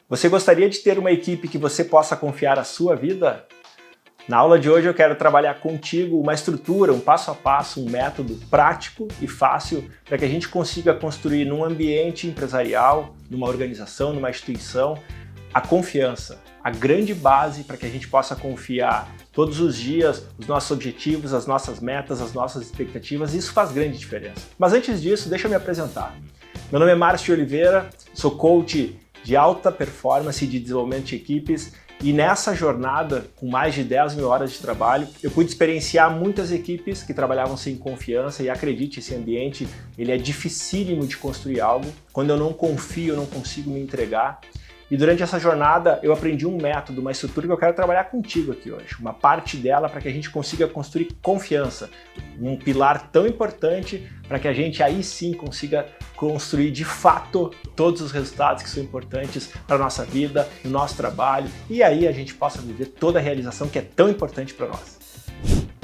Você gostaria de ter uma equipe que você possa confiar a sua vida? Na aula de hoje eu quero trabalhar contigo uma estrutura, um passo a passo, um método prático e fácil para que a gente consiga construir num ambiente empresarial, numa organização, numa instituição, a confiança, a grande base para que a gente possa confiar todos os dias os nossos objetivos, as nossas metas, as nossas expectativas. Isso faz grande diferença. Mas antes disso, deixa eu me apresentar. Meu nome é Márcio Oliveira, sou coach de alta performance e de desenvolvimento de equipes, e nessa jornada, com mais de 10 mil horas de trabalho, eu pude experienciar muitas equipes que trabalhavam sem confiança, e acredite, esse ambiente ele é dificílimo de construir algo. Quando eu não confio, eu não consigo me entregar. E durante essa jornada eu aprendi um método, uma estrutura que eu quero trabalhar contigo aqui hoje. Uma parte dela para que a gente consiga construir confiança. Um pilar tão importante para que a gente aí sim consiga construir de fato todos os resultados que são importantes para a nossa vida, no nosso trabalho, e aí a gente possa viver toda a realização que é tão importante para nós.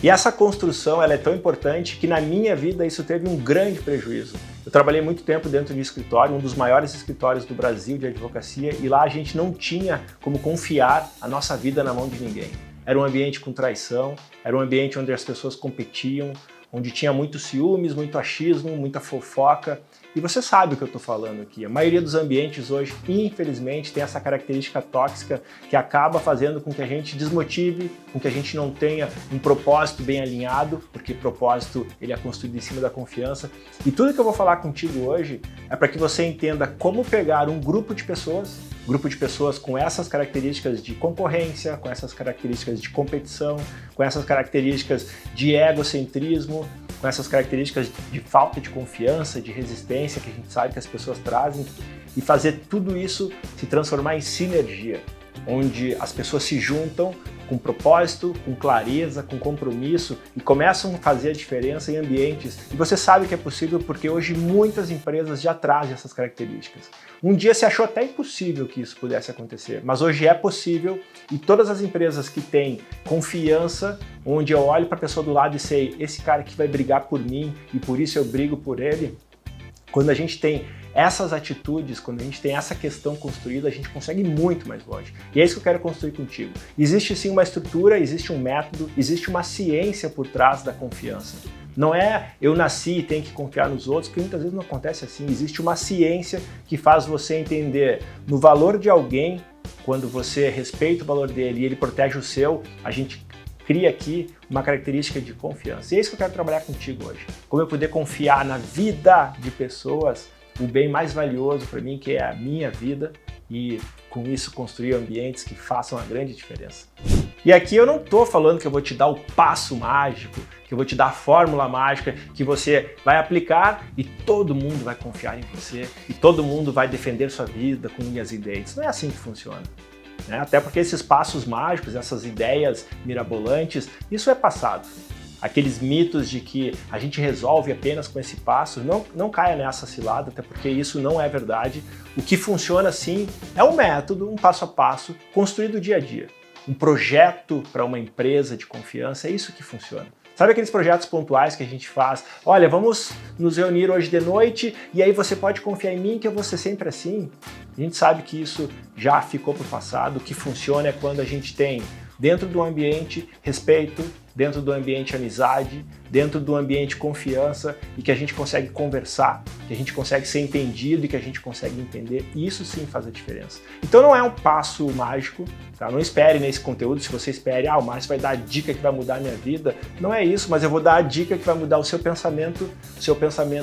E essa construção ela é tão importante que na minha vida isso teve um grande prejuízo. Eu trabalhei muito tempo dentro de um escritório, um dos maiores escritórios do Brasil de advocacia, e lá a gente não tinha como confiar a nossa vida na mão de ninguém. Era um ambiente com traição, era um ambiente onde as pessoas competiam, onde tinha muito ciúmes, muito achismo, muita fofoca. E você sabe o que eu estou falando aqui. A maioria dos ambientes hoje, infelizmente, tem essa característica tóxica que acaba fazendo com que a gente desmotive, com que a gente não tenha um propósito bem alinhado, porque propósito ele é construído em cima da confiança. E tudo que eu vou falar contigo hoje é para que você entenda como pegar um grupo de pessoas com essas características de concorrência, com essas características de competição, com essas características de egocentrismo, com essas características de falta de confiança, de resistência que a gente sabe que as pessoas trazem, e fazer tudo isso se transformar em sinergia, onde as pessoas se juntam com propósito, com clareza, com compromisso e começam a fazer a diferença em ambientes. E você sabe que é possível porque hoje muitas empresas já trazem essas características. Um dia se achou até impossível que isso pudesse acontecer, mas hoje é possível, e todas as empresas que têm confiança, onde eu olho para a pessoa do lado e sei, esse cara aqui vai brigar por mim e por isso eu brigo por ele, quando a gente tem essas atitudes, quando a gente tem essa questão construída, a gente consegue ir muito mais longe. E é isso que eu quero construir contigo. Existe sim uma estrutura, existe um método, existe uma ciência por trás da confiança. Não é eu nasci e tenho que confiar nos outros, porque muitas vezes não acontece assim. Existe uma ciência que faz você entender no valor de alguém, quando você respeita o valor dele e ele protege o seu, a gente cria aqui uma característica de confiança. E é isso que eu quero trabalhar contigo hoje. Como eu poder confiar na vida de pessoas, o bem mais valioso para mim, que é a minha vida, e com isso construir ambientes que façam a grande diferença. E aqui eu não estou falando que eu vou te dar o passo mágico, que eu vou te dar a fórmula mágica que você vai aplicar e todo mundo vai confiar em você e todo mundo vai defender sua vida com unhas e dentes. Não é assim que funciona. Até porque esses passos mágicos, essas ideias mirabolantes, isso é passado. Aqueles mitos de que a gente resolve apenas com esse passo, não caia nessa cilada, até porque isso não é verdade. O que funciona sim é um método, um passo a passo, construído dia a dia. Um projeto para uma empresa de confiança, é isso que funciona. Sabe aqueles projetos pontuais que a gente faz? Olha, vamos nos reunir hoje de noite e aí você pode confiar em mim que eu vou ser sempre assim? A gente sabe que isso já ficou para o passado. O que funciona é quando a gente tem dentro do ambiente respeito, dentro do ambiente amizade, dentro do ambiente confiança, e que a gente consegue conversar, que a gente consegue ser entendido e que a gente consegue entender, e isso sim faz a diferença. Então não é um passo mágico, tá? Não espere nesse conteúdo, se você espere, o Márcio vai dar a dica que vai mudar a minha vida, não é isso, mas eu vou dar a dica que vai mudar o seu pensamento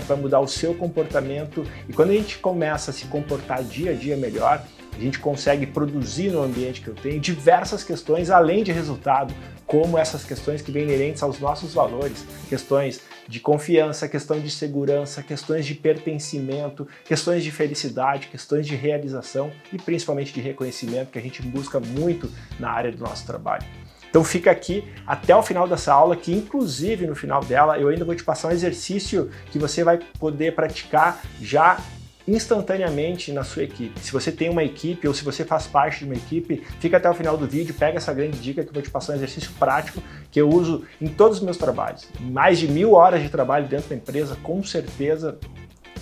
vai mudar o seu comportamento, e quando a gente começa a se comportar dia a dia melhor, a gente consegue produzir no ambiente que eu tenho diversas questões além de resultado, como essas questões que vêm inerentes aos nossos valores, questões de confiança, questão de segurança, questões de pertencimento, questões de felicidade, questões de realização e principalmente de reconhecimento que a gente busca muito na área do nosso trabalho. Então fica aqui até o final dessa aula, que inclusive no final dela eu ainda vou te passar um exercício que você vai poder praticar já instantaneamente na sua equipe. Se você tem uma equipe ou se você faz parte de uma equipe, fica até o final do vídeo, pega essa grande dica que eu vou te passar um exercício prático que eu uso em todos os meus trabalhos. Mais de 1000 horas de trabalho dentro da empresa, com certeza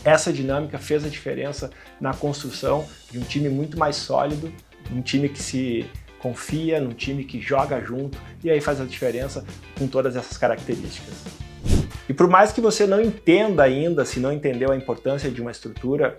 Essa dinâmica fez a diferença na construção de um time muito mais sólido, um time que se confia, num time que joga junto, e aí faz a diferença com todas essas características. E por mais que você não entenda ainda, se não entendeu a importância de uma estrutura,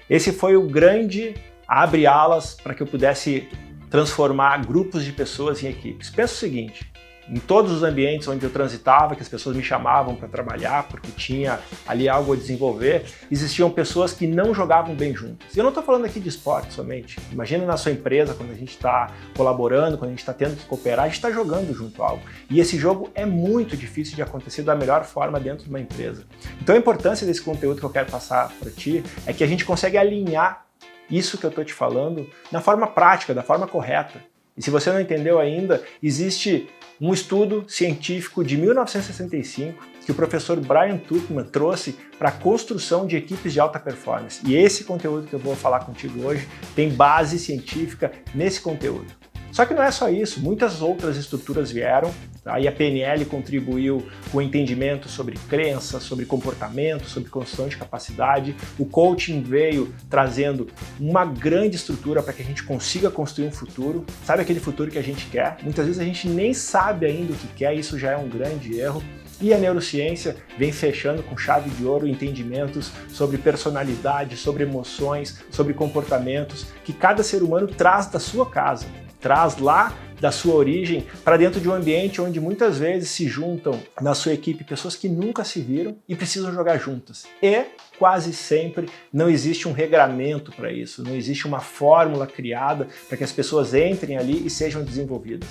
esse foi o grande abre-alas para que eu pudesse transformar grupos de pessoas em equipes. Pensa o seguinte, em todos os ambientes onde eu transitava, que as pessoas me chamavam para trabalhar porque tinha ali algo a desenvolver, existiam pessoas que não jogavam bem juntas. E eu não estou falando aqui de esporte somente. Imagina na sua empresa, quando a gente está colaborando, quando a gente está tendo que cooperar, a gente está jogando junto algo. E esse jogo é muito difícil de acontecer da melhor forma dentro de uma empresa. Então a importância desse conteúdo que eu quero passar para ti é que a gente consegue alinhar isso que eu estou te falando na forma prática, da forma correta. E se você não entendeu ainda, existe um estudo científico de 1965 que o professor Brian Tuchman trouxe para a construção de equipes de alta performance. E esse conteúdo que eu vou falar contigo hoje tem base científica nesse conteúdo. Só que não é só isso, muitas outras estruturas vieram, tá? E a PNL contribuiu com o entendimento sobre crença, sobre comportamento, sobre construção de capacidade. O coaching veio trazendo uma grande estrutura para que a gente consiga construir um futuro. Sabe aquele futuro que a gente quer? Muitas vezes a gente nem sabe ainda o que quer, e isso já é um grande erro. E a neurociência vem fechando com chave de ouro entendimentos sobre personalidade, sobre emoções, sobre comportamentos que cada ser humano traz da sua casa, traz lá da sua origem para dentro de um ambiente onde muitas vezes se juntam na sua equipe pessoas que nunca se viram e precisam jogar juntas. E quase sempre não existe um regramento para isso, não existe uma fórmula criada para que as pessoas entrem ali e sejam desenvolvidas.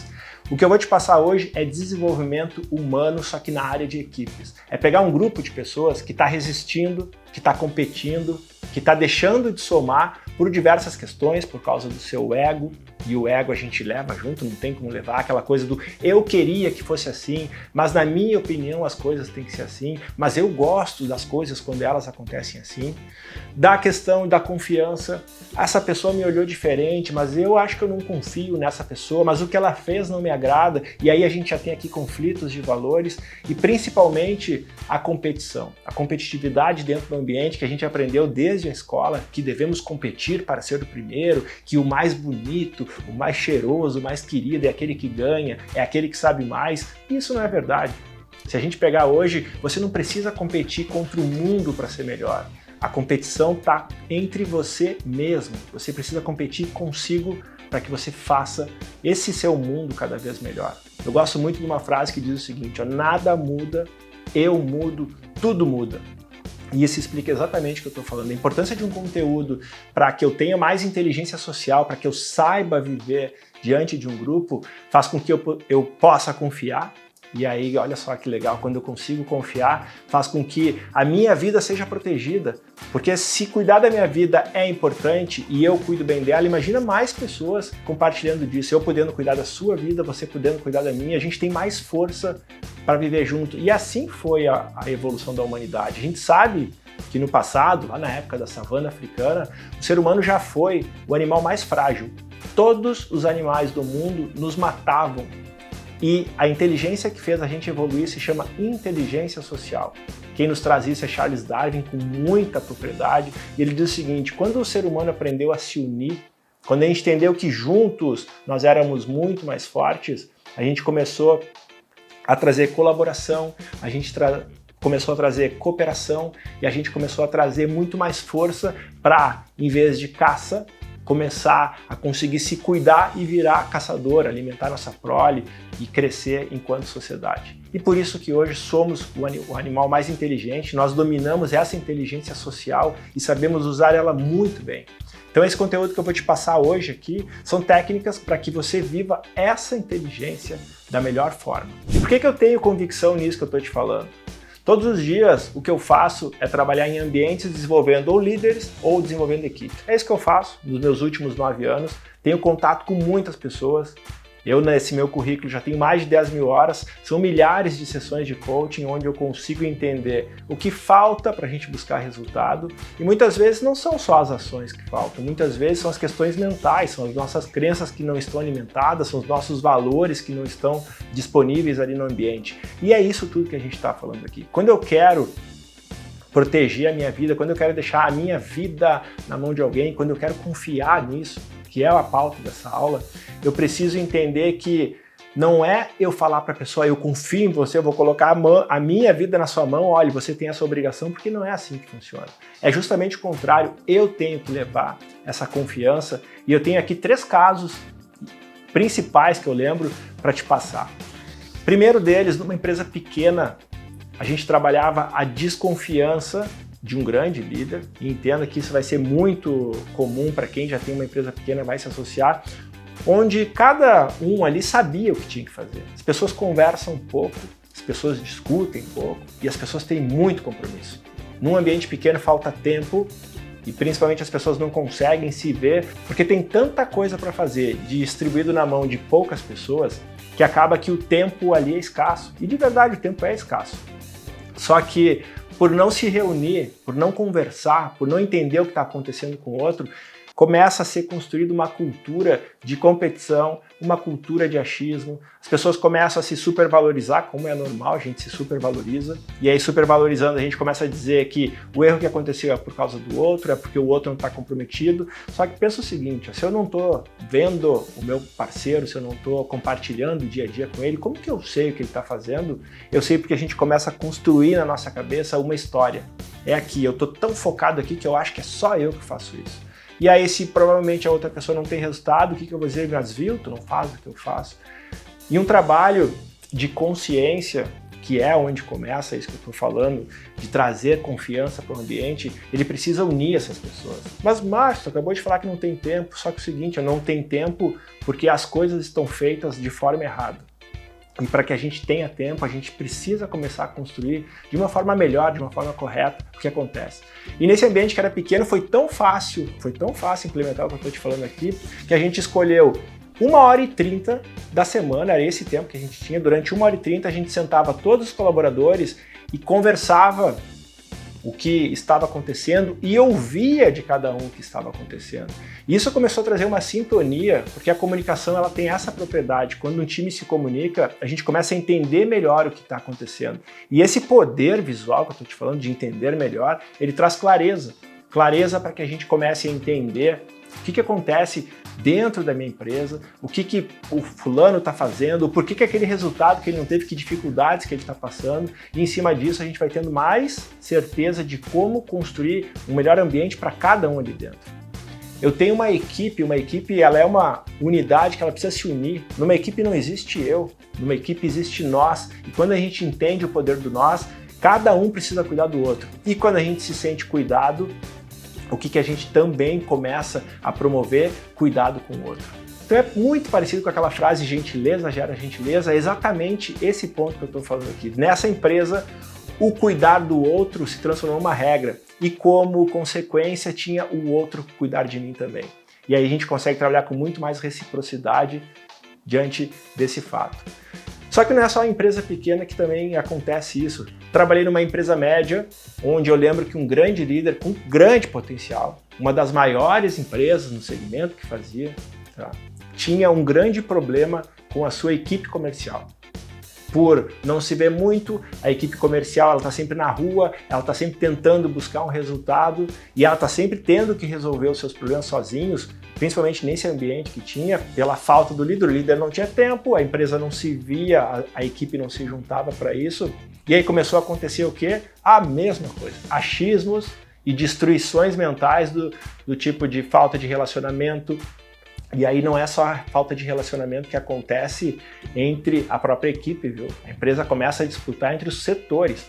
O que eu vou te passar hoje é desenvolvimento humano, só que na área de equipes. É pegar um grupo de pessoas que está resistindo, que está competindo, que está deixando de somar por diversas questões, por causa do seu ego, e o ego a gente leva junto, não tem como levar, aquela coisa do eu queria que fosse assim, mas na minha opinião as coisas têm que ser assim, mas eu gosto das coisas quando elas acontecem assim. Da questão da confiança, essa pessoa me olhou diferente, mas eu acho que eu não confio nessa pessoa, mas o que ela fez não me agrada, e aí a gente já tem aqui conflitos de valores, e principalmente a competição, a competitividade dentro do ambiente que a gente aprendeu desde a escola, que devemos competir para ser o primeiro, que o mais bonito, o mais cheiroso, o mais querido é aquele que ganha, é aquele que sabe mais. Isso não é verdade. Se a gente pegar hoje, você não precisa competir contra o mundo para ser melhor. A competição está entre você mesmo. Você precisa competir consigo para que você faça esse seu mundo cada vez melhor. Eu gosto muito de uma frase que diz o seguinte, ó, nada muda, eu mudo, tudo muda. E isso explica exatamente o que eu estou falando. A importância de um conteúdo para que eu tenha mais inteligência social, para que eu saiba viver diante de um grupo, faz com que eu possa confiar. E aí, olha só que legal, quando eu consigo confiar, faz com que a minha vida seja protegida. Porque se cuidar da minha vida é importante e eu cuido bem dela, imagina mais pessoas compartilhando disso. Eu podendo cuidar da sua vida, você podendo cuidar da minha, a gente tem mais força para viver junto. E assim foi a evolução da humanidade. A gente sabe que no passado, lá na época da savana africana, o ser humano já foi o animal mais frágil. Todos os animais do mundo nos matavam. E a inteligência que fez a gente evoluir se chama inteligência social. Quem nos traz isso é Charles Darwin, com muita propriedade. E ele diz o seguinte, quando o ser humano aprendeu a se unir, quando a gente entendeu que juntos nós éramos muito mais fortes, a gente começou a trazer colaboração, a gente começou a trazer cooperação e a gente começou a trazer muito mais força para, em vez de caça, começar a conseguir se cuidar e virar caçador, alimentar nossa prole e crescer enquanto sociedade. E por isso que hoje somos o animal mais inteligente, nós dominamos essa inteligência social e sabemos usar ela muito bem. Então esse conteúdo que eu vou te passar hoje aqui são técnicas para que você viva essa inteligência da melhor forma. E por que eu tenho convicção nisso que eu estou te falando? Todos os dias, o que eu faço é trabalhar em ambientes desenvolvendo ou líderes ou desenvolvendo equipes. É isso que eu faço nos meus últimos 9 anos. Tenho contato com muitas pessoas. Eu, nesse meu currículo, já tenho mais de 10 mil horas. São milhares de sessões de coaching onde eu consigo entender o que falta para a gente buscar resultado. E muitas vezes não são só as ações que faltam. Muitas vezes são as questões mentais, são as nossas crenças que não estão alimentadas, são os nossos valores que não estão disponíveis ali no ambiente. E é isso tudo que a gente está falando aqui. Quando eu quero proteger a minha vida, quando eu quero deixar a minha vida na mão de alguém, quando eu quero confiar nisso, que é a pauta dessa aula, eu preciso entender que não é eu falar para a pessoa, eu confio em você, eu vou colocar a minha vida na sua mão, olha, você tem essa obrigação, porque não é assim que funciona. É justamente o contrário, eu tenho que levar essa confiança, e eu tenho aqui 3 casos principais que eu lembro para te passar. Primeiro deles, numa empresa pequena, a gente trabalhava a desconfiança de um grande líder, e entenda que isso vai ser muito comum para quem já tem uma empresa pequena, vai se associar, onde cada um ali sabia o que tinha que fazer. As pessoas conversam um pouco, as pessoas discutem um pouco e as pessoas têm muito compromisso. Num ambiente pequeno falta tempo e principalmente as pessoas não conseguem se ver porque tem tanta coisa para fazer distribuído na mão de poucas pessoas que acaba que o tempo ali é escasso. E de verdade o tempo é escasso. Só que por não se reunir, por não conversar, por não entender o que está acontecendo com o outro, começa a ser construída uma cultura de competição, uma cultura de achismo, as pessoas começam a se supervalorizar, como é normal, a gente se supervaloriza, e aí supervalorizando a gente começa a dizer que o erro que aconteceu é por causa do outro, é porque o outro não está comprometido, só que pensa o seguinte, se eu não estou vendo o meu parceiro, se eu não estou compartilhando o dia a dia com ele, como que eu sei o que ele está fazendo? Eu sei porque a gente começa a construir na nossa cabeça uma história. É aqui, eu estou tão focado aqui que eu acho que é só eu que faço isso. E aí, se provavelmente a outra pessoa não tem resultado, o que eu vou dizer? Mas viu, tu não faz o que eu faço. E um trabalho de consciência, que é onde começa isso que eu estou falando, de trazer confiança para o ambiente, ele precisa unir essas pessoas. Mas, Márcio, tu acabou de falar que não tem tempo, só que é o seguinte, eu não tenho tempo porque as coisas estão feitas de forma errada. E para que a gente tenha tempo, a gente precisa começar a construir de uma forma melhor, de uma forma correta, o que acontece. E nesse ambiente que era pequeno, foi tão fácil implementar o que eu estou te falando aqui, que a gente escolheu 1h30 da semana, era esse tempo que a gente tinha, durante 1h30 a gente sentava todos os colaboradores e conversava o que estava acontecendo e ouvia de cada um o que estava acontecendo. E isso começou a trazer uma sintonia, porque a comunicação ela tem essa propriedade. Quando um time se comunica, a gente começa a entender melhor o que está acontecendo. E esse poder visual que eu estou te falando, de entender melhor, ele traz clareza. Clareza para que a gente comece a entender o que acontece dentro da minha empresa, o que o fulano está fazendo, por que aquele resultado que ele não teve, que dificuldades que ele está passando, e em cima disso a gente vai tendo mais certeza de como construir um melhor ambiente para cada um ali dentro. Eu tenho uma equipe ela é uma unidade que ela precisa se unir. Numa equipe não existe eu, numa equipe existe nós, e quando a gente entende o poder do nós, cada um precisa cuidar do outro. E quando a gente se sente cuidado, o que a gente também começa a promover? Cuidado com o outro. Então é muito parecido com aquela frase gentileza gera gentileza, é exatamente esse ponto que eu estou falando aqui. Nessa empresa, o cuidar do outro se transformou numa regra e como consequência tinha o outro cuidar de mim também. E aí a gente consegue trabalhar com muito mais reciprocidade diante desse fato. Só que não é só a empresa pequena que também acontece isso. Trabalhei numa empresa média, onde eu lembro que um grande líder com grande potencial, uma das maiores empresas no segmento que fazia, tinha um grande problema com a sua equipe comercial. Por não se ver muito, a equipe comercial ela está sempre na rua, ela está sempre tentando buscar um resultado e ela está sempre tendo que resolver os seus problemas sozinhos, principalmente nesse ambiente que tinha, pela falta do líder. O líder não tinha tempo, a empresa não se via, a equipe não se juntava para isso. E aí começou a acontecer o quê? A mesma coisa, achismos e destruições mentais do tipo de falta de relacionamento. E aí não é só a falta de relacionamento que acontece entre a própria equipe, viu? A empresa começa a disputar entre os setores.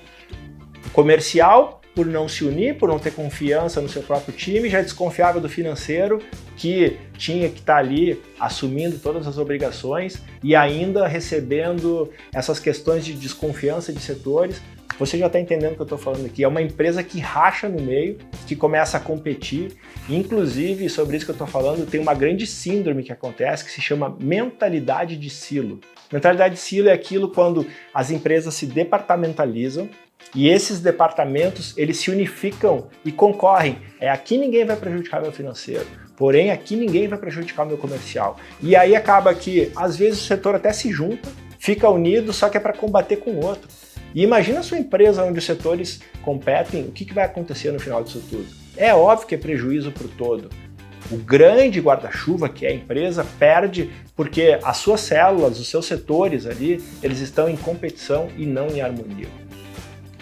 O comercial, por não se unir, por não ter confiança no seu próprio time, já desconfiava do financeiro, que tinha que estar ali assumindo todas as obrigações e ainda recebendo essas questões de desconfiança de setores. Você já está entendendo o que eu estou falando aqui. É uma empresa que racha no meio, que começa a competir. Inclusive, sobre isso que eu estou falando, tem uma grande síndrome que acontece que se chama mentalidade de silo. Mentalidade de silo é aquilo quando as empresas se departamentalizam e esses departamentos eles se unificam e concorrem. Aqui ninguém vai prejudicar meu financeiro, porém aqui ninguém vai prejudicar o meu comercial. E aí acaba que, às vezes, o setor até se junta, fica unido, só que é para combater com o outro. E imagina a sua empresa onde os setores competem, o que vai acontecer no final disso tudo? É óbvio que é prejuízo para o todo. O grande guarda-chuva, que é a empresa, perde porque as suas células, os seus setores ali, eles estão em competição e não em harmonia.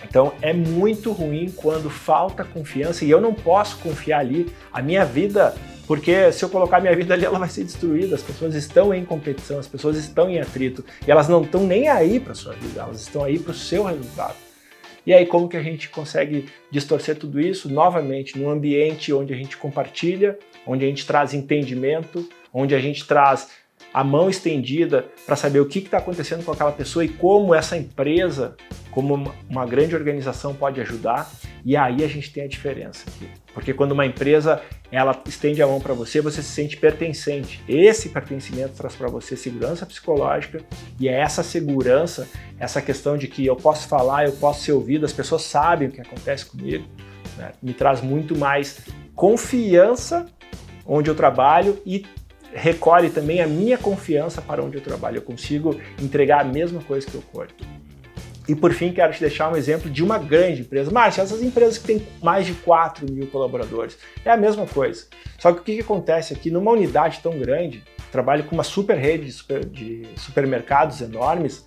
Então é muito ruim quando falta confiança e eu não posso confiar ali a minha vida, porque se eu colocar a minha vida ali, ela vai ser destruída. As pessoas estão em competição, as pessoas estão em atrito e elas não estão nem aí para a sua vida, elas estão aí para o seu resultado. E aí como que a gente consegue distorcer tudo isso? Novamente, num ambiente onde a gente compartilha, onde a gente traz entendimento, onde a gente traz a mão estendida para saber o que está acontecendo com aquela pessoa e como essa empresa, como uma grande organização pode ajudar. E aí a gente tem a diferença aqui. Porque quando uma empresa ela estende a mão para você, você se sente pertencente. Esse pertencimento traz para você segurança psicológica e é essa segurança, essa questão de que eu posso falar, eu posso ser ouvido, as pessoas sabem o que acontece comigo, né? Me traz muito mais confiança onde eu trabalho e recolhe também a minha confiança para onde eu trabalho. Eu consigo entregar a mesma coisa que eu colho. E por fim, quero te deixar um exemplo de uma grande empresa. Márcio, essas empresas que têm mais de 4 mil colaboradores, é a mesma coisa. Só que o que acontece aqui, numa unidade tão grande, trabalho com uma super rede de supermercados enormes,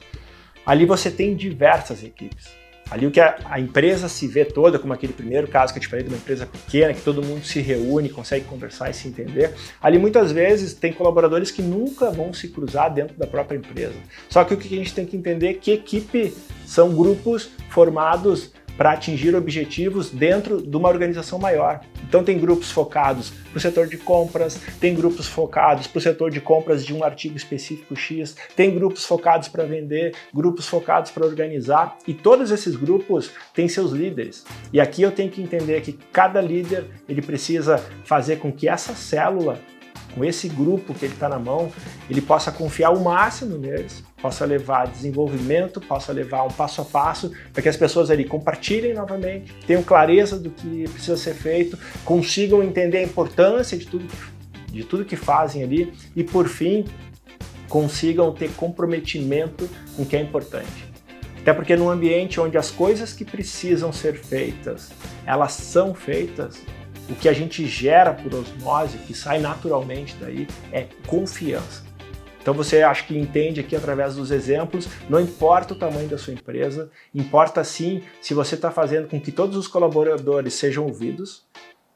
ali você tem diversas equipes. Ali o que a empresa se vê toda, como aquele primeiro caso que eu te falei de uma empresa pequena, que todo mundo se reúne, consegue conversar e se entender, ali muitas vezes tem colaboradores que nunca vão se cruzar dentro da própria empresa. Só que o que a gente tem que entender é que equipe são grupos formados para atingir objetivos dentro de uma organização maior. Então tem grupos focados para o setor de compras, tem grupos focados para o setor de compras de um artigo específico X, tem grupos focados para vender, grupos focados para organizar, e todos esses grupos têm seus líderes. E aqui eu tenho que entender que cada líder ele precisa fazer com que essa célula, com esse grupo que ele está na mão, ele possa confiar o máximo neles, possa levar desenvolvimento, possa levar um passo a passo, para que as pessoas ali compartilhem novamente, tenham clareza do que precisa ser feito, consigam entender a importância de tudo que fazem ali e, por fim, consigam ter comprometimento com o que é importante. Até porque num ambiente onde as coisas que precisam ser feitas, elas são feitas, o que a gente gera por osmose, que sai naturalmente daí, é confiança. Então você acha que entende aqui através dos exemplos, não importa o tamanho da sua empresa, importa sim se você está fazendo com que todos os colaboradores sejam ouvidos,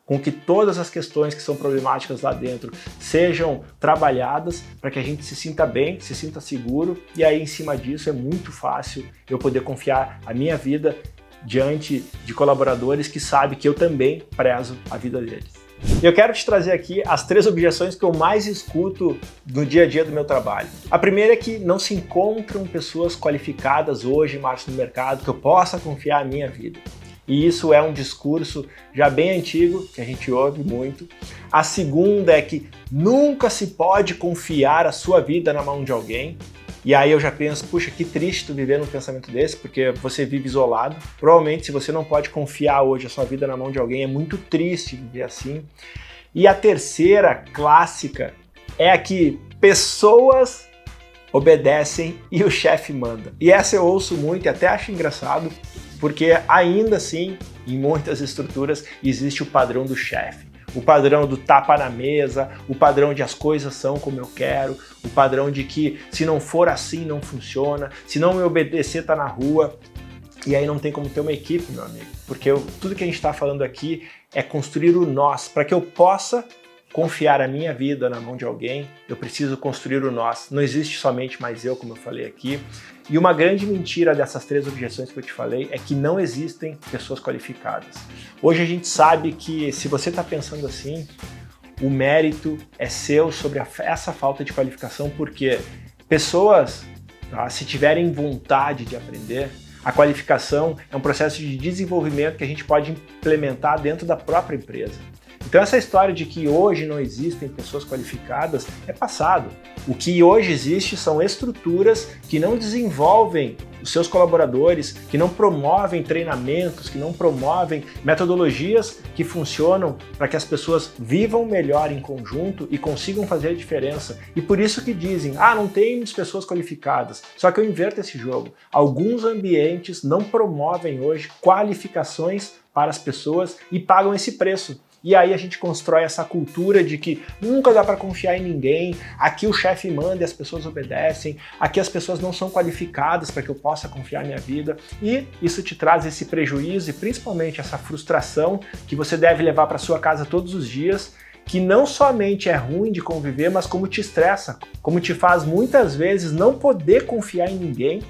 com que todas as questões que são problemáticas lá dentro sejam trabalhadas para que a gente se sinta bem, se sinta seguro, e aí em cima disso é muito fácil eu poder confiar a minha vida diante de colaboradores que sabem que eu também prezo a vida deles. Eu quero te trazer aqui as 3 objeções que eu mais escuto no dia a dia do meu trabalho. A primeira é que não se encontram pessoas qualificadas hoje, Márcio, no mercado, que eu possa confiar a minha vida. E isso é um discurso já bem antigo, que a gente ouve muito. A segunda é que nunca se pode confiar a sua vida na mão de alguém. E aí eu já penso, puxa, que triste tu viver num pensamento desse, porque você vive isolado. Provavelmente, se você não pode confiar hoje a sua vida na mão de alguém, é muito triste viver assim. E a terceira, clássica, é a que pessoas obedecem e o chefe manda. E essa eu ouço muito e até acho engraçado, porque ainda assim, em muitas estruturas, existe o padrão do chefe. O padrão do tapa na mesa, o padrão de as coisas são como eu quero, o padrão de que se não for assim não funciona, se não me obedecer tá na rua. E aí não tem como ter uma equipe, meu amigo, porque tudo que a gente está falando aqui é construir o nós. Para que eu possa confiar a minha vida na mão de alguém, eu preciso construir o nós. Não existe somente mais eu, como eu falei aqui. E uma grande mentira dessas 3 objeções que eu te falei é que não existem pessoas qualificadas. Hoje a gente sabe que se você está pensando assim, o mérito é seu sobre essa falta de qualificação, porque pessoas, tá, se tiverem vontade de aprender, a qualificação é um processo de desenvolvimento que a gente pode implementar dentro da própria empresa. Então essa história de que hoje não existem pessoas qualificadas é passado. O que hoje existe são estruturas que não desenvolvem os seus colaboradores, que não promovem treinamentos, que não promovem metodologias que funcionam para que as pessoas vivam melhor em conjunto e consigam fazer a diferença. E por isso que dizem, não temos pessoas qualificadas. Só que eu inverto esse jogo. Alguns ambientes não promovem hoje qualificações para as pessoas e pagam esse preço. E aí a gente constrói essa cultura de que nunca dá para confiar em ninguém, aqui o chefe manda e as pessoas obedecem, aqui as pessoas não são qualificadas para que eu possa confiar na minha vida, e isso te traz esse prejuízo e principalmente essa frustração que você deve levar para sua casa todos os dias, que não somente é ruim de conviver, mas como te estressa, como te faz muitas vezes não poder confiar em ninguém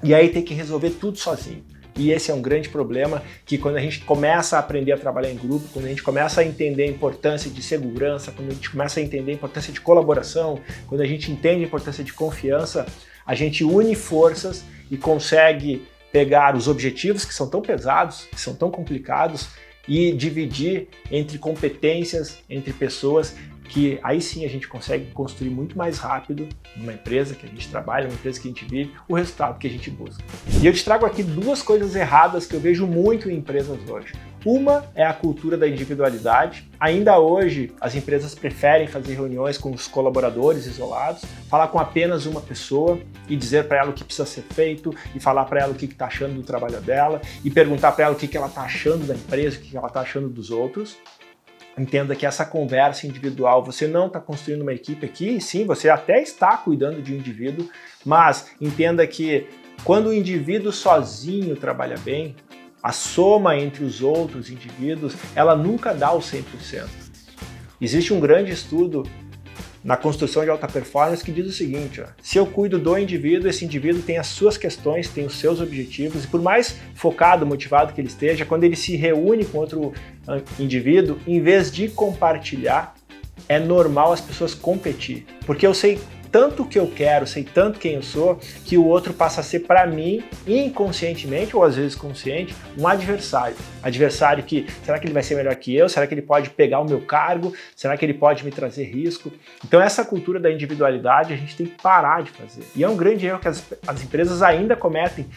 e aí ter que resolver tudo sozinho. E esse é um grande problema que quando a gente começa a aprender a trabalhar em grupo, quando a gente começa a entender a importância de segurança, quando a gente começa a entender a importância de colaboração, quando a gente entende a importância de confiança, a gente une forças e consegue pegar os objetivos que são tão pesados, que são tão complicados, e dividir entre competências, entre pessoas, que aí sim a gente consegue construir muito mais rápido numa empresa que a gente trabalha, numa empresa que a gente vive, o resultado que a gente busca. E eu te trago aqui duas coisas erradas que eu vejo muito em empresas hoje. Uma é a cultura da individualidade. Ainda hoje, as empresas preferem fazer reuniões com os colaboradores isolados, falar com apenas uma pessoa e dizer para ela o que precisa ser feito, e falar para ela o que está achando do trabalho dela, e perguntar para ela o que ela está achando da empresa, o que ela está achando dos outros. Entenda que essa conversa individual, você não está construindo uma equipe aqui, sim, você até está cuidando de um indivíduo, mas entenda que quando o indivíduo sozinho trabalha bem, a soma entre os outros indivíduos, ela nunca dá o 100%. Existe um grande estudo na construção de alta performance que diz o seguinte, se eu cuido do indivíduo, esse indivíduo tem as suas questões, tem os seus objetivos, e por mais focado, motivado que ele esteja, quando ele se reúne com outro indivíduo, em vez de compartilhar, é normal as pessoas competir, porque eu sei tanto o que eu quero, sei tanto quem eu sou, que o outro passa a ser para mim, inconscientemente ou às vezes consciente, um adversário. Adversário que, será que ele vai ser melhor que eu? Será que ele pode pegar o meu cargo? Será que ele pode me trazer risco? Então essa cultura da individualidade a gente tem que parar de fazer. E é um grande erro que as empresas ainda cometem,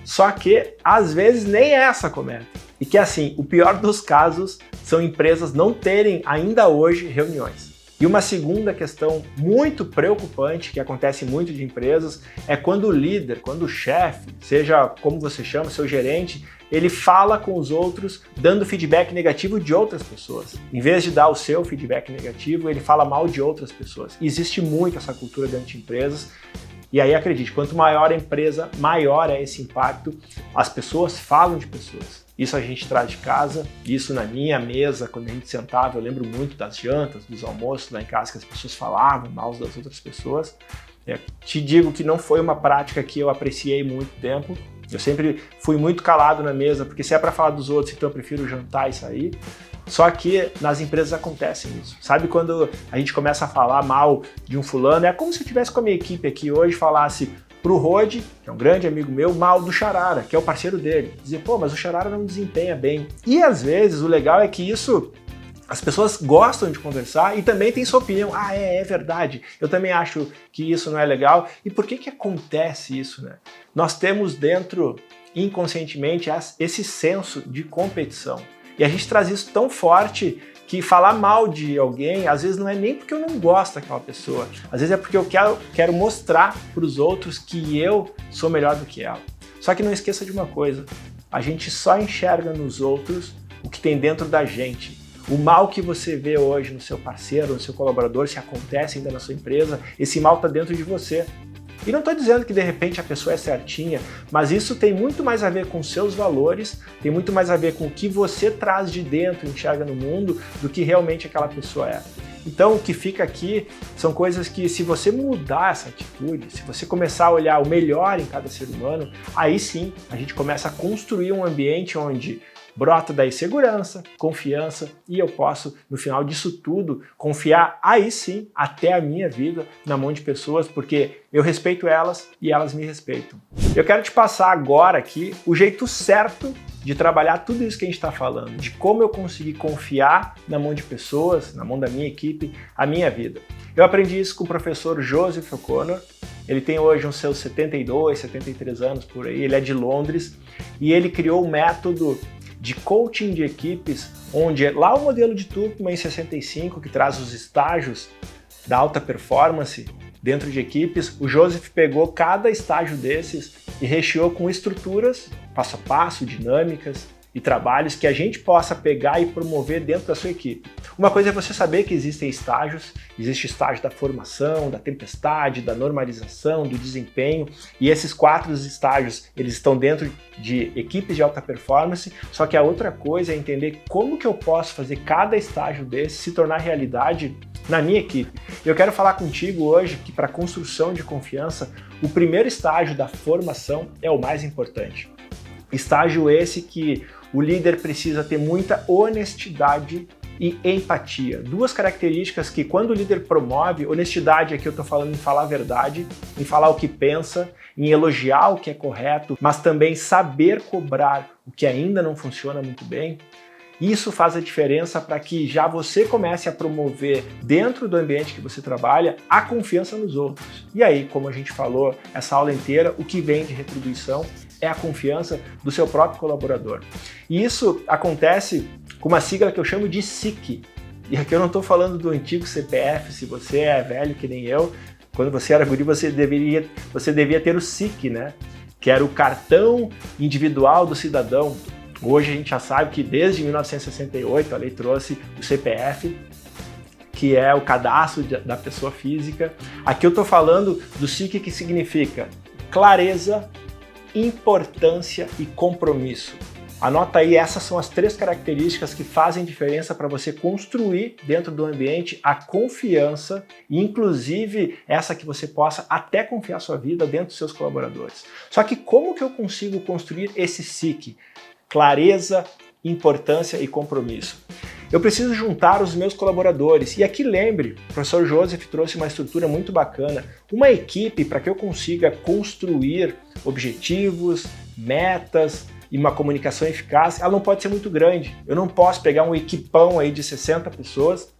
só que às vezes nem essa cometem. E que assim, o pior dos casos são empresas não terem ainda hoje reuniões. E uma segunda questão muito preocupante, que acontece muito de empresas, é quando o líder, quando o chefe, seja como você chama, seu gerente, ele fala com os outros dando feedback negativo de outras pessoas. Em vez de dar o seu feedback negativo, ele fala mal de outras pessoas. E existe muito essa cultura dentro de empresas. E aí acredite, quanto maior a empresa, maior é esse impacto. As pessoas falam de pessoas. Isso a gente traz de casa, isso na minha mesa, quando a gente sentava, eu lembro muito das jantas, dos almoços lá em casa, que as pessoas falavam mal das outras pessoas. Te digo que não foi uma prática que eu apreciei muito tempo. Eu sempre fui muito calado na mesa, porque se é para falar dos outros, então eu prefiro jantar e sair. Só que nas empresas acontece isso. Sabe quando a gente começa a falar mal de um fulano? É como se eu estivesse com a minha equipe aqui hoje e falasse pro Rode, que é um grande amigo meu, mal do Charara, que é o parceiro dele. Dizer, pô, mas o Charara não desempenha bem. E às vezes o legal é que isso, as pessoas gostam de conversar e também tem sua opinião. É verdade, eu também acho que isso não é legal. E por que acontece isso, né? Nós temos dentro, inconscientemente, esse senso de competição. E a gente traz isso tão forte que falar mal de alguém, às vezes não é nem porque eu não gosto daquela pessoa, às vezes é porque eu quero mostrar para os outros que eu sou melhor do que ela. Só que não esqueça de uma coisa, a gente só enxerga nos outros o que tem dentro da gente. O mal que você vê hoje no seu parceiro, no seu colaborador, se acontece ainda na sua empresa, esse mal está dentro de você. E não estou dizendo que de repente a pessoa é certinha, mas isso tem muito mais a ver com seus valores, tem muito mais a ver com o que você traz de dentro, enxerga no mundo, do que realmente aquela pessoa é. Então o que fica aqui são coisas que, se você mudar essa atitude, se você começar a olhar o melhor em cada ser humano, aí sim a gente começa a construir um ambiente onde brota daí segurança, confiança, e eu posso, no final disso tudo, confiar aí sim até a minha vida na mão de pessoas, porque eu respeito elas e elas me respeitam. Eu quero te passar agora aqui o jeito certo de trabalhar tudo isso que a gente está falando, de como eu consegui confiar na mão de pessoas, na mão da minha equipe, a minha vida. Eu aprendi isso com o professor Joseph O'Connor. Ele tem hoje uns seus 72, 73 anos por aí, ele é de Londres e ele criou um método de coaching de equipes, onde lá o modelo de Tupman em 65, que traz os estágios da alta performance dentro de equipes, o Joseph pegou cada estágio desses e recheou com estruturas, passo a passo, dinâmicas e trabalhos que a gente possa pegar e promover dentro da sua equipe. Uma coisa é você saber que existem estágios, existe o estágio da formação, da tempestade, da normalização, do desempenho, e esses 4 estágios, eles estão dentro de equipes de alta performance, só que a outra coisa é entender como que eu posso fazer cada estágio desse se tornar realidade na minha equipe. Eu quero falar contigo hoje que para a construção de confiança, o primeiro estágio da formação é o mais importante. Estágio esse que o líder precisa ter muita honestidade e empatia. 2 características que quando o líder promove, honestidade aqui eu estou falando em falar a verdade, em falar o que pensa, em elogiar o que é correto, mas também saber cobrar o que ainda não funciona muito bem. Isso faz a diferença para que já você comece a promover dentro do ambiente que você trabalha a confiança nos outros. E aí, como a gente falou essa aula inteira, o que vem de retribuição é a confiança do seu próprio colaborador. E isso acontece com uma sigla que eu chamo de SIC. E aqui eu não estou falando do antigo CPF, se você é velho que nem eu, quando você era guri você devia ter o SIC, né? Que era o cartão individual do cidadão. Hoje a gente já sabe que desde 1968 a lei trouxe o CPF, que é o cadastro da pessoa física. Aqui eu estou falando do SIC, que significa clareza, importância e compromisso. Anota aí, essas são as 3 características que fazem diferença para você construir dentro do ambiente a confiança e inclusive essa que você possa até confiar sua vida dentro dos seus colaboradores. Só que como que eu consigo construir esse SIC? Clareza, importância e compromisso. Eu preciso juntar os meus colaboradores. E aqui lembre, o professor Joseph trouxe uma estrutura muito bacana. Uma equipe, para que eu consiga construir objetivos, metas e uma comunicação eficaz, ela não pode ser muito grande. Eu não posso pegar um equipão aí de 60 pessoas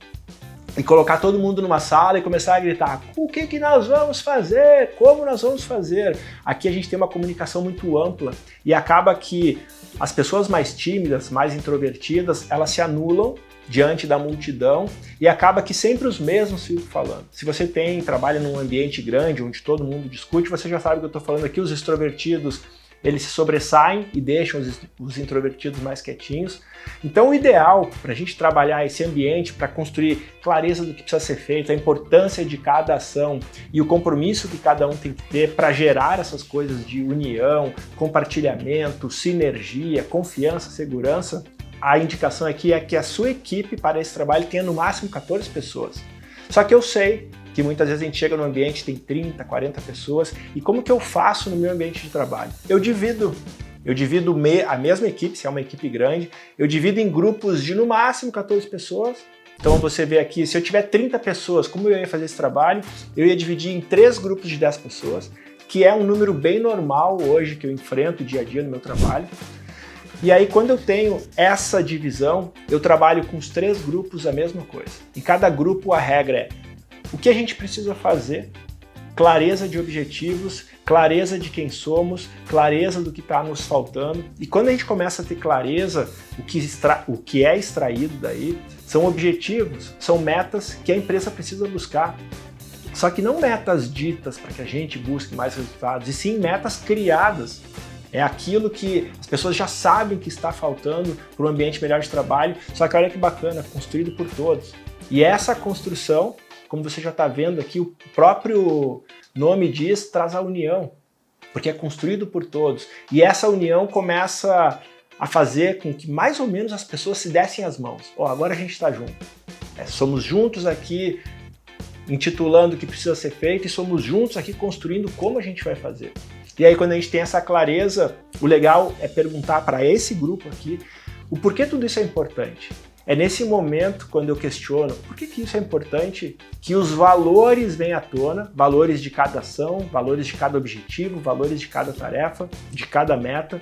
e colocar todo mundo numa sala e começar a gritar: o que nós vamos fazer? Como nós vamos fazer? Aqui a gente tem uma comunicação muito ampla e acaba que as pessoas mais tímidas, mais introvertidas, elas se anulam diante da multidão e acaba que sempre os mesmos ficam falando. Se você trabalha num ambiente grande, onde todo mundo discute, você já sabe o que eu estou falando aqui, os extrovertidos, eles se sobressaem e deixam os introvertidos mais quietinhos. Então o ideal para a gente trabalhar esse ambiente, para construir clareza do que precisa ser feito, a importância de cada ação e o compromisso que cada um tem que ter para gerar essas coisas de união, compartilhamento, sinergia, confiança, segurança, a indicação aqui é que a sua equipe para esse trabalho tenha no máximo 14 pessoas. Só que eu sei que muitas vezes a gente chega no ambiente, tem 30, 40 pessoas, e como que eu faço no meu ambiente de trabalho? Eu divido a mesma equipe, se é uma equipe grande, eu divido em grupos de no máximo 14 pessoas. Então você vê aqui, se eu tiver 30 pessoas, como eu ia fazer esse trabalho? Eu ia dividir em 3 grupos de 10 pessoas, que é um número bem normal hoje que eu enfrento dia a dia no meu trabalho. E aí, quando eu tenho essa divisão, eu trabalho com os 3 grupos a mesma coisa. Em cada grupo, a regra é o que a gente precisa fazer, clareza de objetivos, clareza de quem somos, clareza do que está nos faltando. E quando a gente começa a ter clareza, o que é extraído daí são objetivos, são metas que a empresa precisa buscar. Só que não metas ditas para que a gente busque mais resultados, e sim metas criadas. É aquilo que as pessoas já sabem que está faltando para um ambiente melhor de trabalho, só que olha que bacana, construído por todos. E essa construção, como você já está vendo aqui, o próprio nome diz, traz a união, porque é construído por todos. E essa união começa a fazer com que mais ou menos as pessoas se dessem as mãos. Agora a gente está junto. Somos juntos aqui intitulando o que precisa ser feito e somos juntos aqui construindo como a gente vai fazer. E aí, quando a gente tem essa clareza, o legal é perguntar para esse grupo aqui o porquê tudo isso é importante. É nesse momento, quando eu questiono por que isso é importante, que os valores vêm à tona, valores de cada ação, valores de cada objetivo, valores de cada tarefa, de cada meta.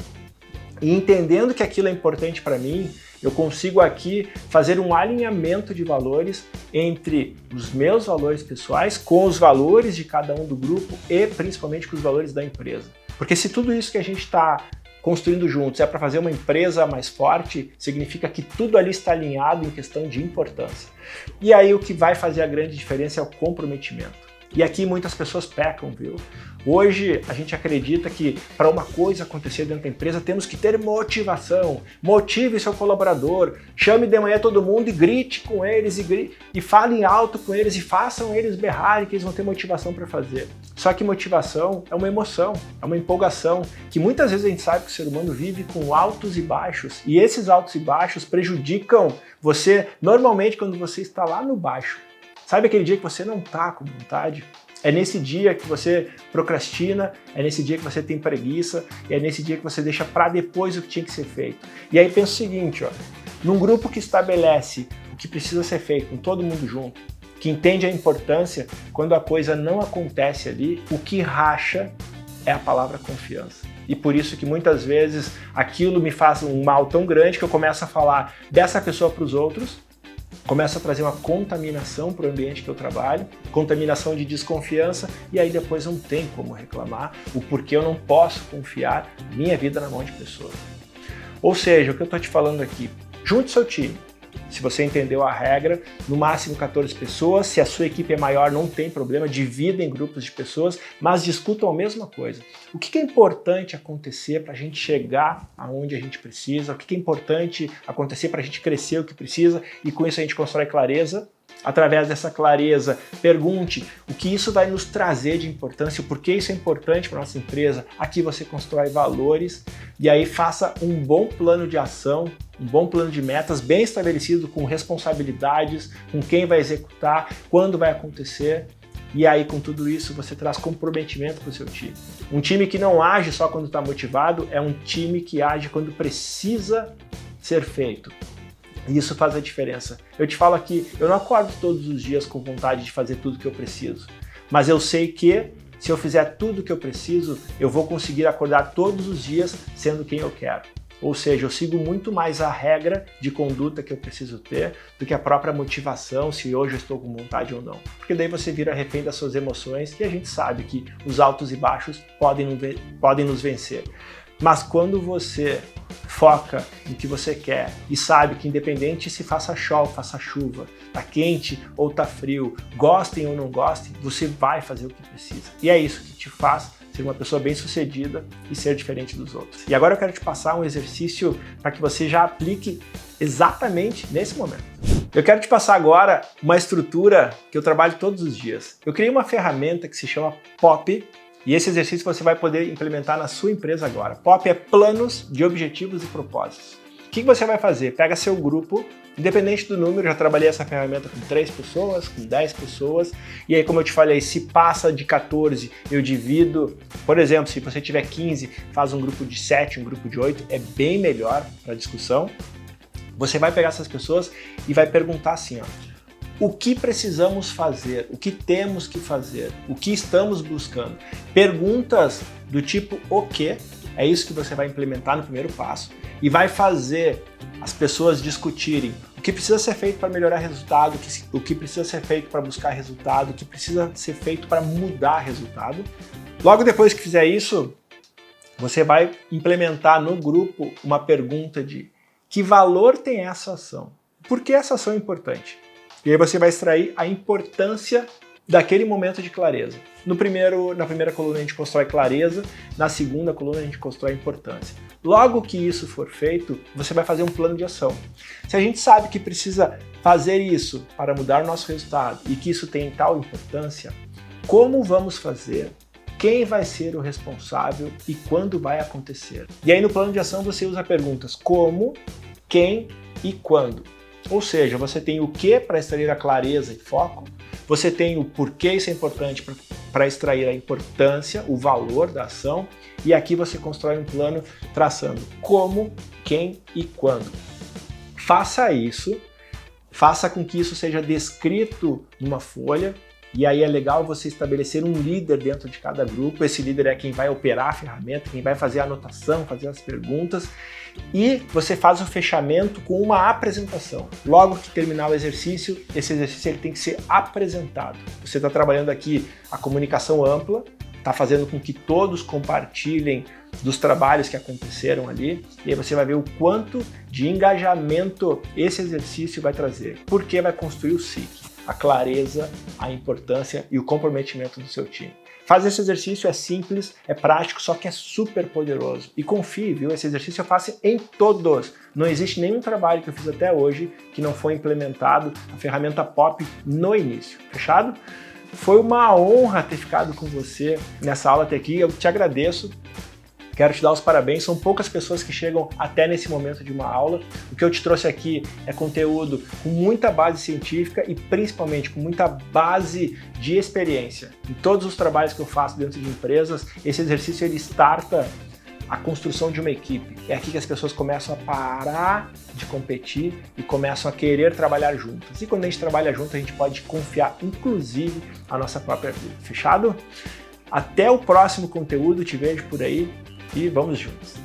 E entendendo que aquilo é importante para mim, eu consigo aqui fazer um alinhamento de valores entre os meus valores pessoais com os valores de cada um do grupo e principalmente com os valores da empresa. Porque se tudo isso que a gente está construindo juntos é para fazer uma empresa mais forte, significa que tudo ali está alinhado em questão de importância. E aí o que vai fazer a grande diferença é o comprometimento. E aqui muitas pessoas pecam, viu? Hoje a gente acredita que para uma coisa acontecer dentro da empresa temos que ter motivação. Motive seu colaborador, chame de manhã todo mundo e grite com eles e falem alto com eles e façam eles berrarem que eles vão ter motivação para fazer. Só que motivação é uma emoção, é uma empolgação, que muitas vezes a gente sabe que o ser humano vive com altos e baixos, e esses altos e baixos prejudicam você normalmente quando você está lá no baixo. Sabe aquele dia que você não está com vontade? É nesse dia que você procrastina, é nesse dia que você tem preguiça, e é nesse dia que você deixa para depois o que tinha que ser feito. E aí pensa o seguinte, ó, num grupo que estabelece o que precisa ser feito com todo mundo junto, que entende a importância, quando a coisa não acontece ali, o que racha é a palavra confiança. E por isso que muitas vezes aquilo me faz um mal tão grande que eu começo a falar dessa pessoa para os outros, começa a trazer uma contaminação para o ambiente que eu trabalho, contaminação de desconfiança, e aí depois não tem como reclamar o porquê eu não posso confiar minha vida na mão de pessoas. Ou seja, o que eu estou te falando aqui, junte seu time. Se você entendeu a regra, no máximo 14 pessoas, se a sua equipe é maior não tem problema, divida em grupos de pessoas, mas discutam a mesma coisa. O que é importante acontecer para a gente chegar aonde a gente precisa, o que é importante acontecer para a gente crescer o que precisa, e com isso a gente constrói clareza. Através dessa clareza, pergunte o que isso vai nos trazer de importância, o porquê isso é importante para a nossa empresa. Aqui você constrói valores e aí faça um bom plano de ação, um bom plano de metas bem estabelecido, com responsabilidades, com quem vai executar, quando vai acontecer. E aí com tudo isso você traz comprometimento para o seu time. Um time que não age só quando está motivado é um time que age quando precisa ser feito. E isso faz a diferença. Eu te falo aqui, eu não acordo todos os dias com vontade de fazer tudo que eu preciso, mas eu sei que se eu fizer tudo que eu preciso, eu vou conseguir acordar todos os dias sendo quem eu quero. Ou seja, eu sigo muito mais a regra de conduta que eu preciso ter do que a própria motivação, se hoje eu estou com vontade ou não. Porque daí você vira refém das suas emoções e a gente sabe que os altos e baixos podem nos vencer. Mas quando você foca no que você quer e sabe que independente se faça sol, faça chuva, tá quente ou tá frio, gostem ou não gostem, você vai fazer o que precisa. E é isso que te faz ser uma pessoa bem-sucedida e ser diferente dos outros. E agora eu quero te passar um exercício para que você já aplique exatamente nesse momento. Eu quero te passar agora uma estrutura que eu trabalho todos os dias. Eu criei uma ferramenta que se chama POP, e esse exercício você vai poder implementar na sua empresa agora. POP é Planos de Objetivos e Propósitos. O que você vai fazer? Pega seu grupo, independente do número, já trabalhei essa ferramenta com 3 pessoas, com 10 pessoas, e aí como eu te falei, se passa de 14, eu divido, por exemplo, se você tiver 15, faz um grupo de 7, um grupo de 8, é bem melhor para a discussão. Você vai pegar essas pessoas e vai perguntar assim, ó, o que precisamos fazer? O que temos que fazer? O que estamos buscando? Perguntas do tipo o quê? É isso que você vai implementar no primeiro passo e vai fazer as pessoas discutirem o que precisa ser feito para melhorar resultado, o que precisa ser feito para buscar resultado, o que precisa ser feito para mudar resultado. Logo depois que fizer isso, você vai implementar no grupo uma pergunta de que valor tem essa ação? Por que essa ação é importante? E aí você vai extrair a importância daquele momento de clareza. Na primeira coluna a gente constrói clareza, na segunda coluna a gente constrói importância. Logo que isso for feito, você vai fazer um plano de ação. Se a gente sabe que precisa fazer isso para mudar o nosso resultado e que isso tem tal importância, como vamos fazer? Quem vai ser o responsável e quando vai acontecer? E aí no plano de ação você usa perguntas como, quem e quando. Ou seja, você tem o que para extrair a clareza e foco, você tem o porquê isso é importante para extrair a importância, o valor da ação, e aqui você constrói um plano traçando como, quem e quando. Faça isso, faça com que isso seja descrito numa folha, E aí é legal você estabelecer um líder dentro de cada grupo. Esse líder é quem vai operar a ferramenta, quem vai fazer a anotação, fazer as perguntas. E você faz o fechamento com uma apresentação. Logo que terminar o exercício, esse exercício ele tem que ser apresentado. Você está trabalhando aqui a comunicação ampla, está fazendo com que todos compartilhem dos trabalhos que aconteceram ali, e aí você vai ver o quanto de engajamento esse exercício vai trazer. Porque vai construir o SIC, a clareza, a importância e o comprometimento do seu time. Fazer esse exercício é simples, é prático, só que é super poderoso. E confie, viu? Esse exercício eu faço em todos. Não existe nenhum trabalho que eu fiz até hoje que não foi implementado a ferramenta POP no início. Fechado? Foi uma honra ter ficado com você nessa aula até aqui. Eu te agradeço. Quero te dar os parabéns, são poucas pessoas que chegam até nesse momento de uma aula. O que eu te trouxe aqui é conteúdo com muita base científica e principalmente com muita base de experiência. Em todos os trabalhos que eu faço dentro de empresas, esse exercício ele starta a construção de uma equipe. É aqui que as pessoas começam a parar de competir e começam a querer trabalhar juntas. E quando a gente trabalha junto, a gente pode confiar, inclusive, a nossa própria vida. Fechado? Até o próximo conteúdo, te vejo por aí. E vamos juntos!